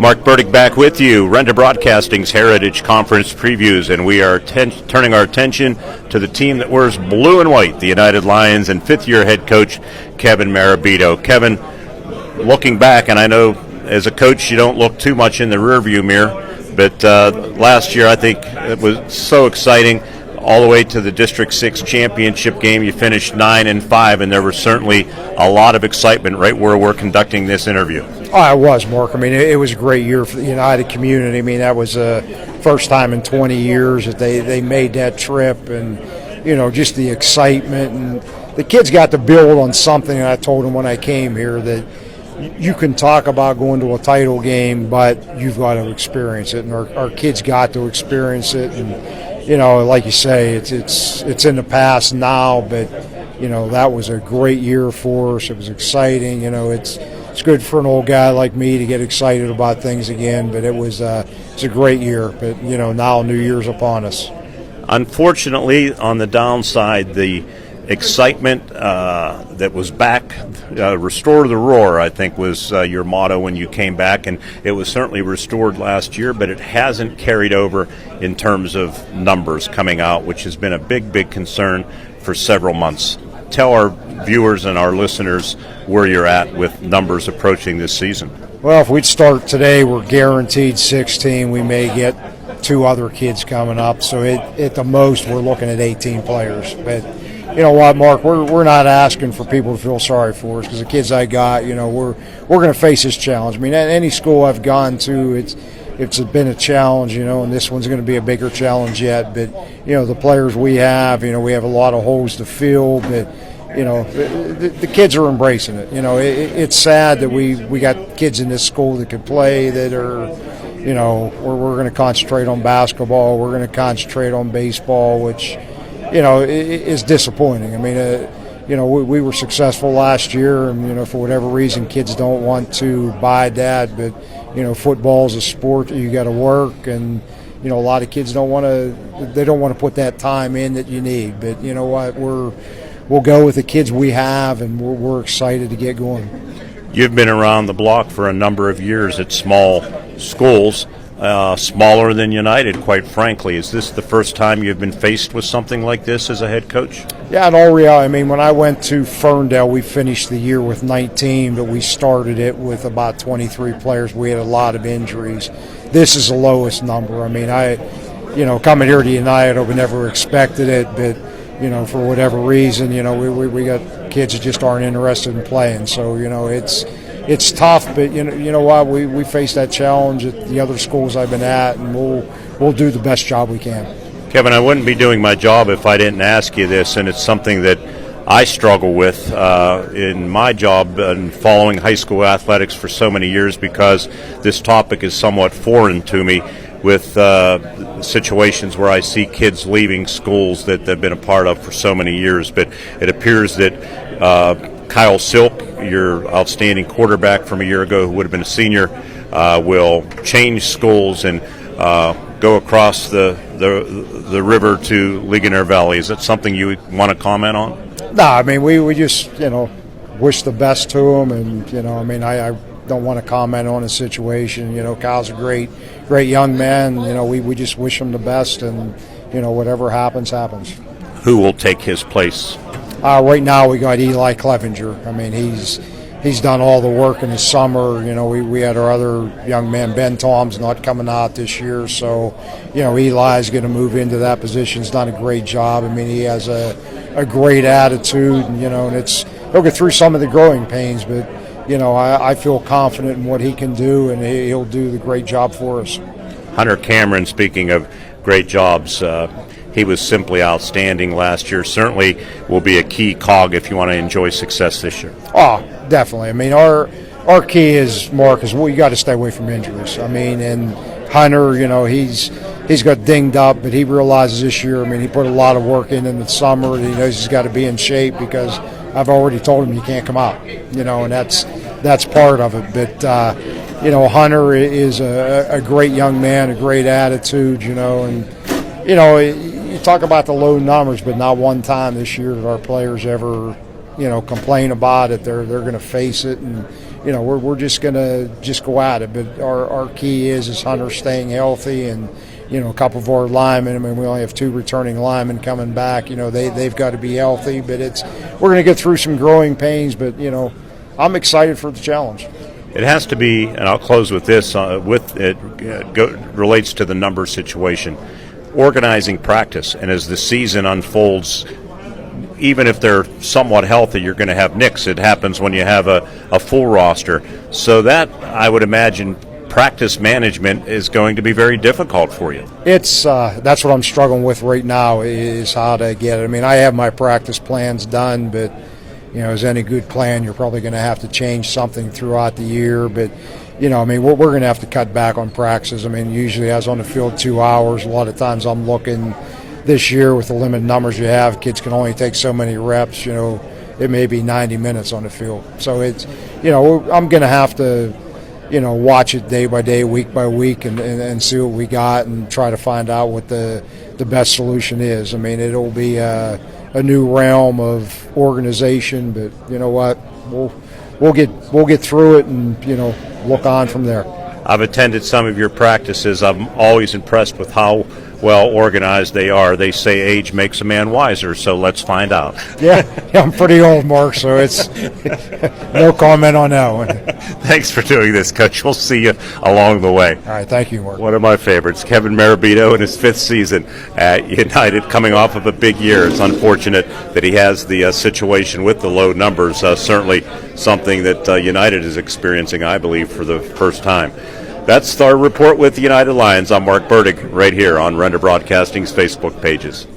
Mark Burdick back with you, Renda Broadcasting's Heritage Conference previews, and we are turning our attention to the team that wears blue and white, the United Lions, and fifth-year head coach Kevin Marabito. Kevin, looking back, and I know as a coach you don't look too much in the rearview mirror, but last year I think it was so exciting. All the way to the District 6 championship game, you finished 9-5, and there was certainly a lot of excitement right where we're conducting this interview. Oh, it was, Mark. I mean, it was a great year for the United community. I mean, that was the first time in 20 years that they made that trip, and, you know, just the excitement. And the kids got to build on something, and I told them when I came here that you can talk about going to a title game, but you've got to experience it. And our kids got to experience it, and you know, like you say, it's in the past now, but you know that was a great year for us. It was exciting. You know, it's good for an old guy like me to get excited about things again. But it's a great year. But you know, now New Year's upon us. Unfortunately, on the downside, the excitement that was back, restore the roar, I think was your motto when you came back, and it was certainly restored last year, but it hasn't carried over in terms of numbers coming out, which has been a big concern for several months. Tell our viewers and our listeners where you're at with numbers approaching this season. Well, if we'd start today, we're guaranteed 16. We may get 2 other kids coming up, so at the most we're looking at 18 players. But you know what, Mark? We're not asking for people to feel sorry for us, because the kids I got, you know, we're going to face this challenge. I mean, at any school I've gone to, it's been a challenge, you know, and this one's going to be a bigger challenge yet. But you know, the players we have, you know, we have a lot of holes to fill, but you know, the kids are embracing it. You know, it's sad that we got kids in this school that could play that are, you know, we're going to concentrate on basketball, we're going to concentrate on baseball, which, you know, is disappointing. I mean, you know, we were successful last year, and, you know, for whatever reason, kids don't want to buy that. But, you know, football is a sport that you got to work, and, you know, a lot of kids don't want to put that time in that you need. But, you know what, we'll go with the kids we have, and we're excited to get going. You've been around the block for a number of years at small schools. Smaller than United, quite frankly. Is this the first time you've been faced with something like this as a head coach? Yeah, in all reality, I mean, when I went to Ferndale, we finished the year with 19, but we started it with about 23 players. We had a lot of injuries. This is the lowest number. I mean, you know, coming here to United, I would never expected it, but, you know, for whatever reason, you know, we got kids that just aren't interested in playing. So, you know, it's tough, but you know what? We face that challenge at the other schools I've been at, and we'll do the best job we can. Kevin, I wouldn't be doing my job if I didn't ask you this, and it's something that I struggle with in my job and following high school athletics for so many years, because this topic is somewhat foreign to me, with situations where I see kids leaving schools that they've been a part of for so many years. But it appears that Kyle Silk, your outstanding quarterback from a year ago who would have been a senior, will change schools and go across the river to Ligonier Valley. Is that something you want to comment on? No, I mean, we just, you know, wish the best to him, and, you know, I mean, I don't want to comment on his situation. You know, Kyle's a great young man. You know, we just wish him the best, and, you know, whatever happens. Who will take his place? Right now we got Eli Clevenger. I mean, he's done all the work in the summer. You know, we had our other young man, Ben Tom's, not coming out this year. So, you know, Eli's going to move into that position. He's done a great job. I mean, he has a great attitude, and, you know, and he'll get through some of the growing pains, but, you know, I feel confident in what he can do, and he'll do the great job for us. Hunter Cameron, speaking of great jobs, he was simply outstanding last year. Certainly will be a key cog if you want to enjoy success this year. Oh, definitely. I mean, our key is, Mark, is you got to stay away from injuries. I mean, and Hunter, you know, he's got dinged up, but he realizes this year, I mean, he put a lot of work in the summer, and he knows he's got to be in shape, because I've already told him he can't come out, you know, and that's part of it. But, you know, Hunter is a great young man, a great attitude, you know, and, you know, you talk about the low numbers, but not one time this year that our players ever, you know, complain about it. They're going to face it, and, we're just going to go at it. But our key is Hunter staying healthy, and a couple of our linemen. I mean, we only have 2 returning linemen coming back. They've got to be healthy. But we're going to get through some growing pains. But I'm excited for the challenge. It has to be, and I'll close with this. Relates to the number situation, organizing practice, and as the season unfolds, even if they're somewhat healthy, you're going to have nicks. It happens when you have a full roster. So that, I would imagine, practice management is going to be very difficult for you. It's that's what I'm struggling with right now, is how to get it. I mean, I have my practice plans done, but as any good plan, you're probably going to have to change something throughout the year. But we're going to have to cut back on practices. I mean, usually I was on the field 2 hours. A lot of times I'm looking this year with the limited numbers you have, kids can only take so many reps. It may be 90 minutes on the field. So it's, I'm going to have to, watch it day by day, week by week, and see what we got and try to find out what the best solution is. I mean, it'll be a new realm of organization, but you know what, we'll get through it and look on from there. I've attended some of your practices. I'm always impressed with how well organized they are. They say age makes a man wiser, so let's find out. Yeah, I'm pretty old, Mark, so it's no comment on that one. Thanks for doing this, Coach. We'll see you along the way. All right, thank you, Mark. One of my favorites, Kevin Marabito, in his 5th season at United, coming off of a big year. It's unfortunate that he has the situation with the low numbers, certainly something that United is experiencing, I believe, for the first time. That's our report with the United Lions. I'm Mark Burdick, right here on Render Broadcasting's Facebook pages.